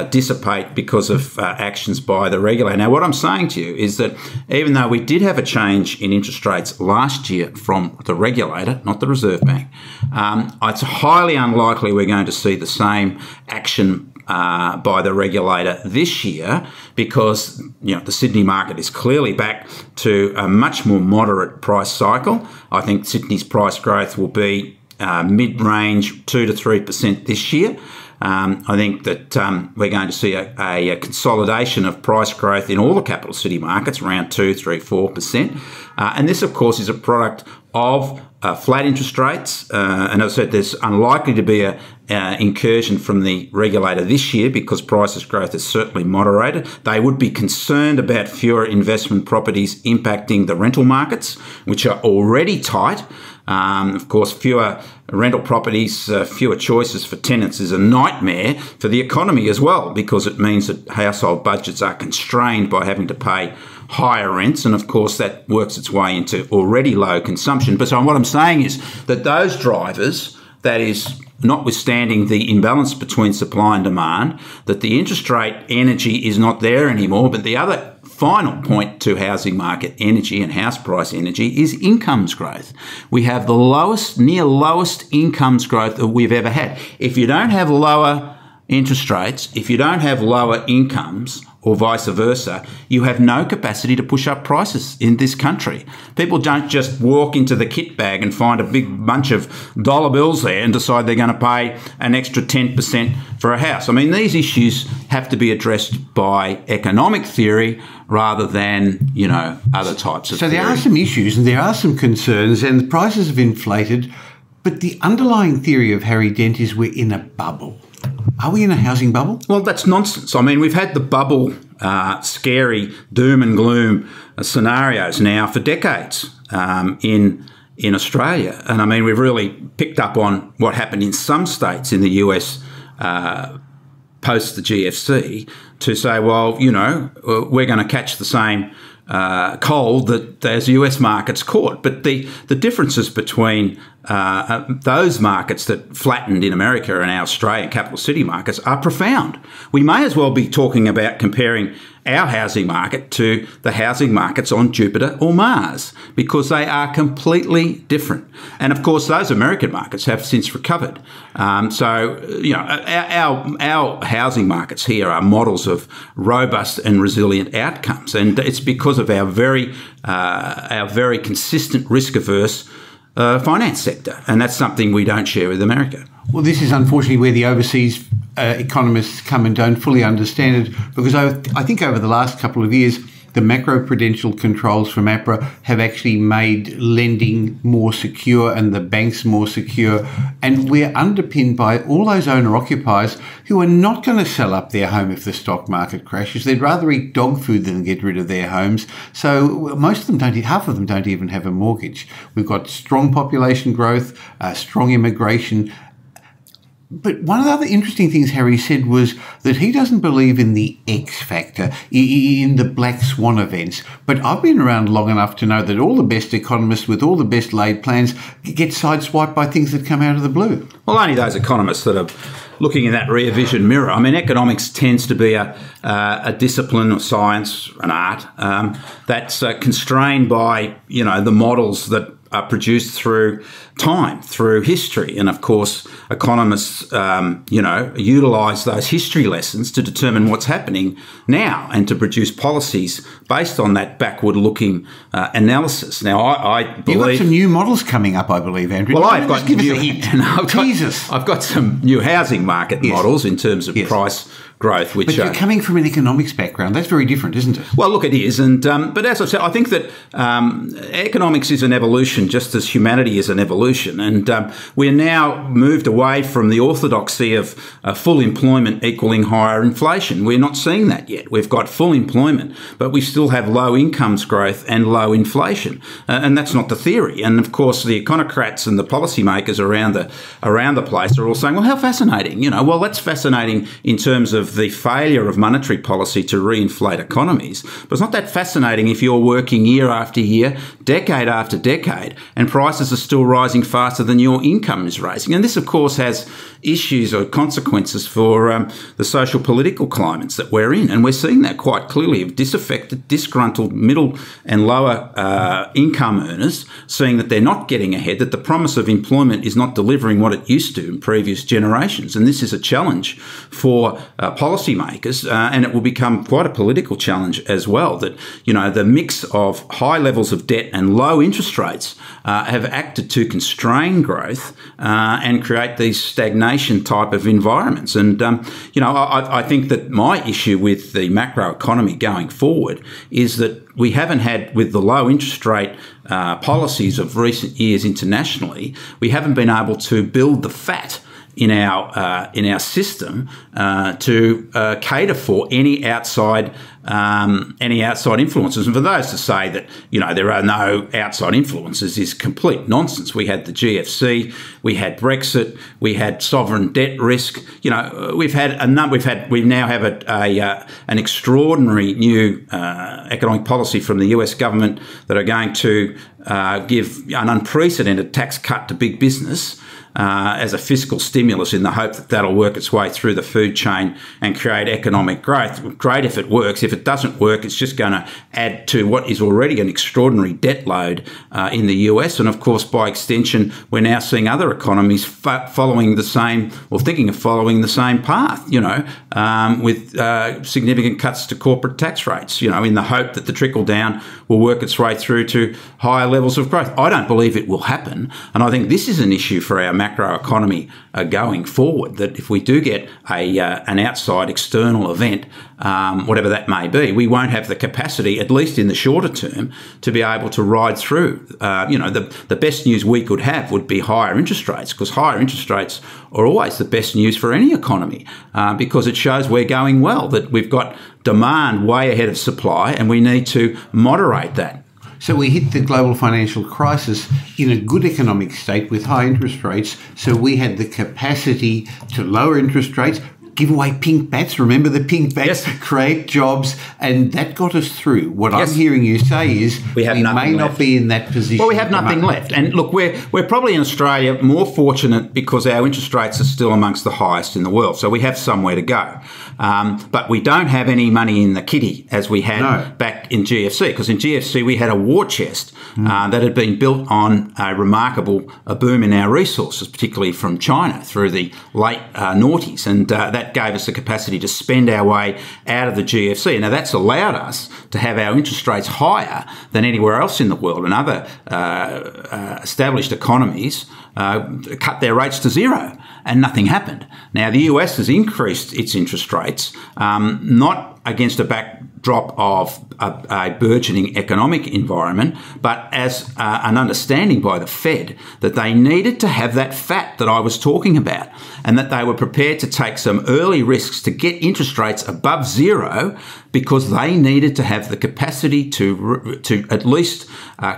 dissipate because of actions by the regulator. Now, what I'm saying to you is that even though we did have a change in interest rates last year from the regulator, not the Reserve Bank, it's highly unlikely we're going to see the same action by the regulator this year, because the Sydney market is clearly back to a much more moderate price cycle. I think Sydney's price growth will be mid-range 2 to 3% this year. I think that we're going to see a consolidation of price growth in all the capital city markets, around 2, 3, 4%. And this, of course, is a product of flat interest rates. And as I said, there's unlikely to be an incursion from the regulator this year because prices growth is certainly moderated. They would be concerned about fewer investment properties impacting the rental markets, which are already tight. Of course, fewer rental properties, fewer choices for tenants is a nightmare for the economy as well, because it means that household budgets are constrained by having to pay higher rents, and of course that works its way into already low consumption. But so what I'm saying is that those drivers, that is, notwithstanding the imbalance between supply and demand, that the interest rate energy is not there anymore. But the other final point to housing market energy and house price energy is incomes growth. We have the near lowest incomes growth that we've ever had. If you don't have lower interest rates, if you don't have lower incomes, or vice versa, you have no capacity to push up prices in this country. People don't just walk into the kit bag and find a big bunch of dollar bills there and decide they're going to pay an extra 10% for a house. I mean, these issues have to be addressed by economic theory rather than, other types of theory. So there are some issues and there are some concerns, and the prices have inflated, but the underlying theory of Harry Dent is we're in a bubble. Are we in a housing bubble? Well, that's nonsense. I mean, we've had the bubble, scary doom and gloom scenarios now for decades in Australia. And I mean, we've really picked up on what happened in some states in the US post the GFC to say, well, we're going to catch the same cold that as US markets caught. But the differences between those markets that flattened in America and our Australian capital city markets are profound. We may as well be talking about comparing our housing market to the housing markets on Jupiter or Mars, because they are completely different. And of course, those American markets have since recovered. Our housing markets here are models of robust and resilient outcomes, and it's because of our very consistent risk-averse finance sector, and that's something we don't share with America. Well, this is unfortunately where the overseas economists come and don't fully understand it, because I think over the last couple of years, the macro-prudential controls from APRA have actually made lending more secure and the banks more secure. And we're underpinned by all those owner-occupiers who are not going to sell up their home if the stock market crashes. They'd rather eat dog food than get rid of their homes. So most of them half of them don't even have a mortgage. We've got strong population growth, strong immigration. But one of the other interesting things Harry said was that he doesn't believe in the X factor, in the black swan events. But I've been around long enough to know that all the best economists with all the best laid plans get sideswiped by things that come out of the blue. Well, only those economists that are looking in that rear vision mirror. I mean, economics tends to be a discipline or science, an art, that's constrained by, the models that are produced through time, through history. And of course, economists, utilise those history lessons to determine what's happening now and to produce policies based on that backward-looking analysis. Now, I believe... You've got some new models coming up, I believe, Andrew. Well, I've got new... I've got some new housing market models in terms of price growth, which... But you're coming from an economics background. That's very different, isn't it? Well, look, it is. And but as I've said, I think that economics is an evolution just as humanity is an evolution. And we're now moved away from the orthodoxy of full employment equaling higher inflation. We're not seeing that yet. We've got full employment, but we still have low incomes growth and low inflation. And that's not the theory. And of course, the econocrats and the policymakers around the place are all saying, well, how fascinating. Well, that's fascinating in terms of of the failure of monetary policy to reinflate economies. But it's not that fascinating if you're working year after year, decade after decade, and prices are still rising faster than your income is raising. And this, of course, has issues or consequences for the social political climates that we're in. And we're seeing that quite clearly of disaffected, disgruntled middle and lower income earners, seeing that they're not getting ahead, that the promise of employment is not delivering what it used to in previous generations. And this is a challenge for policymakers, and it will become quite a political challenge as well, that, you know, the mix of high levels of debt and low interest rates have acted to constrain growth and create these stagnation type of environments. And, you know, I think that my issue with the macro economy going forward is that we haven't had, with the low interest rate policies of recent years internationally, we haven't been able to build the fat in our system to cater for any outside influences. And for those to say that, you know, there are no outside influences is complete nonsense. We had the GFC, we had Brexit, we had sovereign debt risk. You know, we now have an extraordinary new economic policy from the US government that are going to give an unprecedented tax cut to big business as a fiscal stimulus, in the hope that that'll work its way through the food chain and create economic growth. Great if it works. If it doesn't work, it's just going to add to what is already an extraordinary debt load in the US. And of course, by extension, we're now seeing other economies following the same, or thinking of following the same path, you know, with significant cuts to corporate tax rates, you know, in the hope that the trickle down will work its way through to higher levels of growth. I don't believe it will happen. And I think this is an issue for our macro economy going forward, that if we do get an outside external event, whatever that may be, we won't have the capacity, at least in the shorter term, to be able to ride through. You know, the best news we could have would be higher interest rates, because higher interest rates are always the best news for any economy, because it shows we're going well, that we've got demand way ahead of supply, and we need to moderate that. So we hit the global financial crisis in a good economic state with high interest rates. So we had the capacity to lower interest rates, give away pink bats. Remember the pink bats? Yes. Create jobs, and that got us through. What I'm hearing you say is we may not be in that position. Well, we have nothing left. And look, we're probably in Australia more fortunate because our interest rates are still amongst the highest in the world. So we have somewhere to go. But we don't have any money in the kitty as we had back in GFC, because in GFC we had a war chest that had been built on a remarkable boom in our resources, particularly from China through the late noughties, and that gave us the capacity to spend our way out of the GFC. Now, that's allowed us to have our interest rates higher than anywhere else in the world, and other established economies cut their rates to zero, and nothing happened. Now, the US has increased its interest rates, not against a backdrop of a burgeoning economic environment, but as an understanding by the Fed that they needed to have that fat that I was talking about, and that they were prepared to take some early risks to get interest rates above zero, because they needed to have the capacity to at least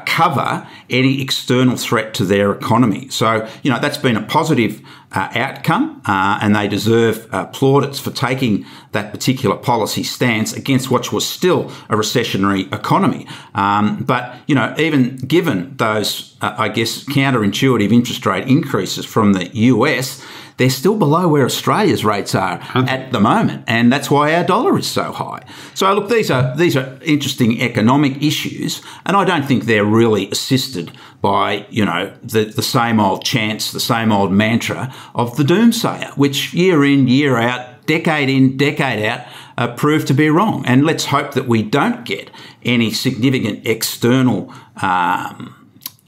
cover any external threat to their economy. So, you know, that's been a positive outcome, and they deserve plaudits for taking that particular policy stance against what was still a recessionary economy. But, you know, even given those, I guess, counterintuitive interest rate increases from the US, they're still below where Australia's rates are at the moment, and that's why our dollar is so high. So, look, these are interesting economic issues, and I don't think they're really assisted by, you know, the same old chants, the same old mantra of the doomsayer, which year in, year out, decade in, decade out, prove to be wrong. And let's hope that we don't get any significant external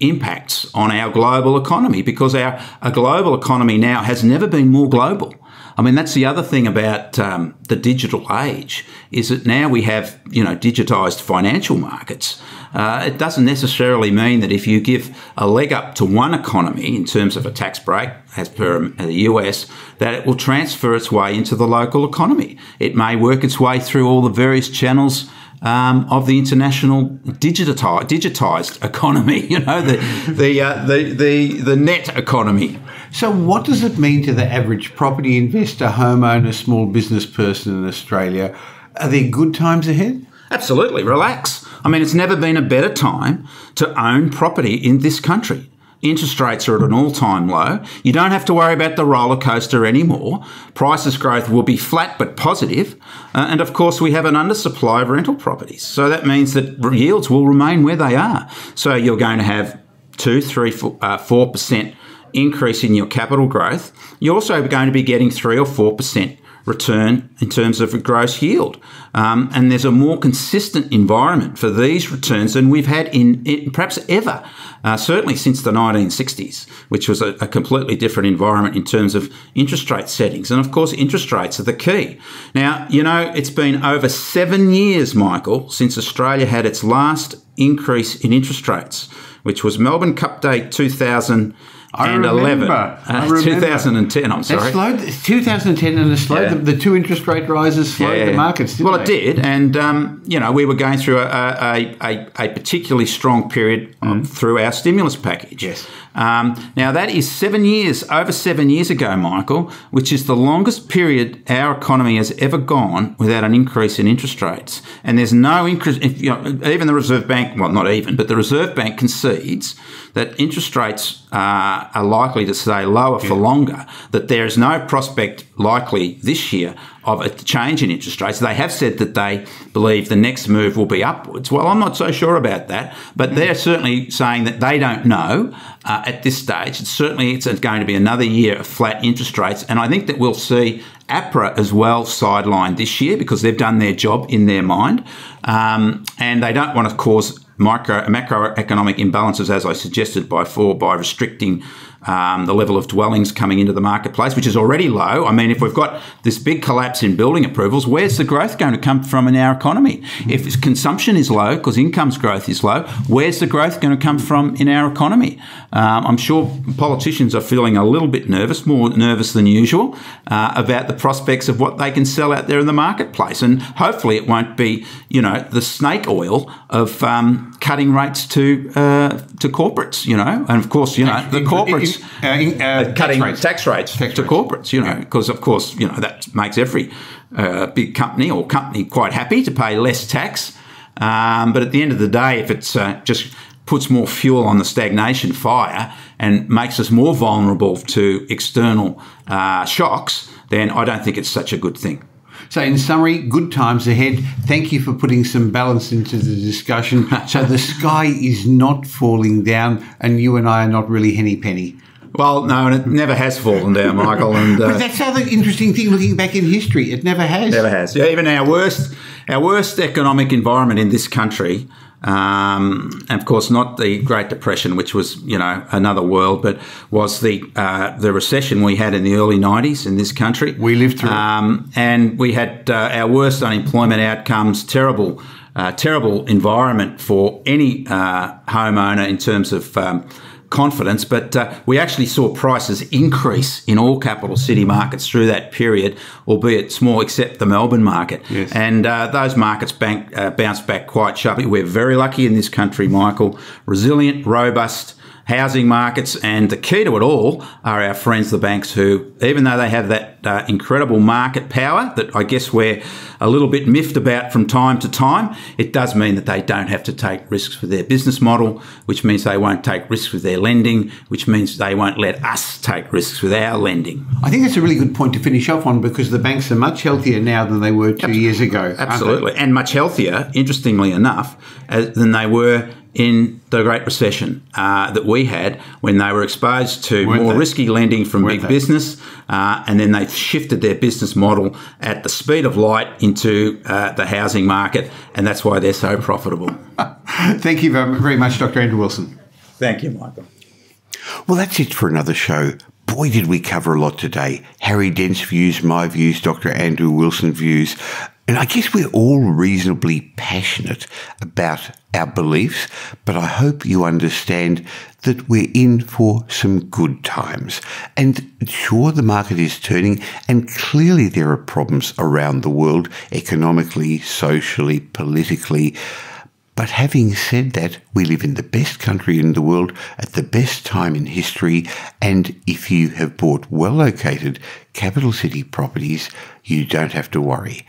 impacts on our global economy, because our global economy now has never been more global. I mean, that's the other thing about the digital age, is that now we have, you know, digitised financial markets. It doesn't necessarily mean that if you give a leg up to one economy in terms of a tax break, as per the US, that it will transfer its way into the local economy. It may work its way through all the various channels of the international digitized economy. You know, the net economy. So what does it mean to the average property investor, homeowner, small business person in Australia? Are there good times ahead? Absolutely. Relax. I mean, it's never been a better time to own property in this country. Interest rates are at an all-time low. You don't have to worry about the roller coaster anymore. Prices growth will be flat but positive. And of course, we have an undersupply of rental properties. So that means that yields will remain where they are. So you're going to have 2, 3, 4% increase in your capital growth. You're also going to be getting 3 or 4% return in terms of a gross yield. And there's a more consistent environment for these returns than we've had in perhaps ever, certainly since the 1960s, which was a completely different environment in terms of interest rate settings. And of course, interest rates are the key. Now, you know, it's been over 7 years, Michael, since Australia had its last increase in interest rates, which was Melbourne Cup Day 2011. I remember. 2010, I'm sorry. It slowed, 2010 and it slowed. The two interest rate rises slowed the markets, didn't it did. And, you know, we were going through a particularly strong period through our stimulus package. Yes. Now, that is over 7 years ago, Michael, which is the longest period our economy has ever gone without an increase in interest rates. And there's no increase, even the Reserve Bank, well, not even, but the Reserve Bank concedes that interest rates are likely to stay lower for longer, that there is no prospect likely this year of a change in interest rates. They have said that they believe the next move will be upwards. Well, I'm not so sure about that, but they're certainly saying that they don't know at this stage. It's going to be another year of flat interest rates, and I think that we'll see APRA as well sidelined this year because they've done their job in their mind, and they don't want to cause macroeconomic imbalances, as I suggested before, by restricting the level of dwellings coming into the marketplace, which is already low. I mean, if we've got this big collapse in building approvals, where's the growth going to come from in our economy? If consumption is low, because incomes growth is low, where's the growth going to come from in our economy? I'm sure politicians are feeling a little bit nervous, more nervous than usual, about the prospects of what they can sell out there in the marketplace. And hopefully it won't be, the snake oil of cutting rates to corporates, and of course, the corporates cutting tax rates to corporates, because of course, that makes every big company or company quite happy to pay less tax. But at the end of the day, if it's just puts more fuel on the stagnation fire and makes us more vulnerable to external shocks, then I don't think it's such a good thing. So in summary, good times ahead. Thank you for putting some balance into the discussion. So the sky is not falling down and you and I are not really henny penny. Well, no, and it never has fallen down, Michael. And but that's the other interesting thing looking back in history. It never has. Never has. Yeah, even our worst economic environment in this country, and of course not the Great Depression, which was another world, but was the recession we had in the early 90s in this country. We lived through it. And we had our worst unemployment outcomes, terrible environment for any homeowner in terms of confidence, but we actually saw prices increase in all capital city markets through that period, albeit small, except the Melbourne market. Yes. And those markets bounced back quite sharply. We're very lucky in this country, Michael. Resilient, robust housing markets, and the key to it all are our friends, the banks, who, even though they have that incredible market power that I guess we're a little bit miffed about from time to time, it does mean that they don't have to take risks with their business model, which means they won't take risks with their lending, which means they won't let us take risks with our lending. I think that's a really good point to finish off on, because the banks are much healthier now than they were 2 years ago. Absolutely, and much healthier, interestingly enough, than they were in the Great Recession that we had, when they were exposed to more risky lending from big business, and then they shifted their business model at the speed of light into the housing market, and that's why they're so profitable. Thank you very much, Dr. Andrew Wilson. Thank you, Michael. Well, that's it for another show. Boy, did we cover a lot today. Harry Dent's views, my views, Dr. Andrew Wilson's views. And I guess we're all reasonably passionate about our beliefs, but I hope you understand that we're in for some good times. And sure, the market is turning, and clearly there are problems around the world, economically, socially, politically. But having said that, we live in the best country in the world at the best time in history, and if you have bought well-located capital city properties, you don't have to worry.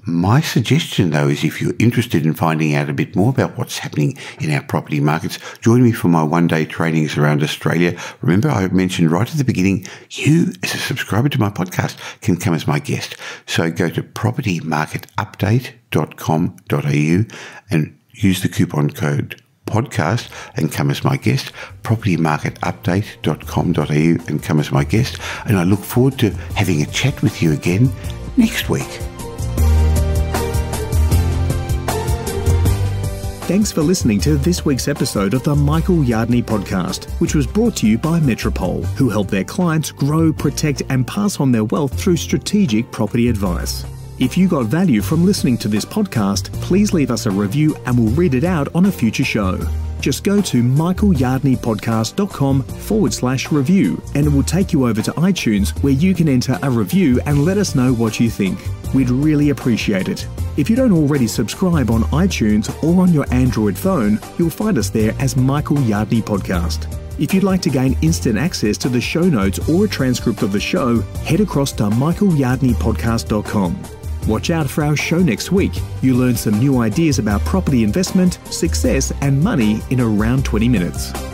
My suggestion, though, is if you're interested in finding out a bit more about what's happening in our property markets, join me for my one-day trainings around Australia. Remember, I mentioned right at the beginning, you, as a subscriber to my podcast, can come as my guest. So go to propertymarketupdate.com.au and use the coupon code podcast and come as my guest, propertymarketupdate.com.au and come as my guest. And I look forward to having a chat with you again next week. Thanks for listening to this week's episode of the Michael Yardney podcast, which was brought to you by Metropole, who help their clients grow, protect and pass on their wealth through strategic property advice. If you got value from listening to this podcast, please leave us a review and we'll read it out on a future show. Just go to michaelyardneypodcast.com/review and it will take you over to iTunes where you can enter a review and let us know what you think. We'd really appreciate it. If you don't already subscribe on iTunes or on your Android phone, you'll find us there as Michael Yardney Podcast. If you'd like to gain instant access to the show notes or a transcript of the show, head across to michaelyardneypodcast.com. Watch out for our show next week. You'll learn some new ideas about property investment, success and money in around 20 minutes.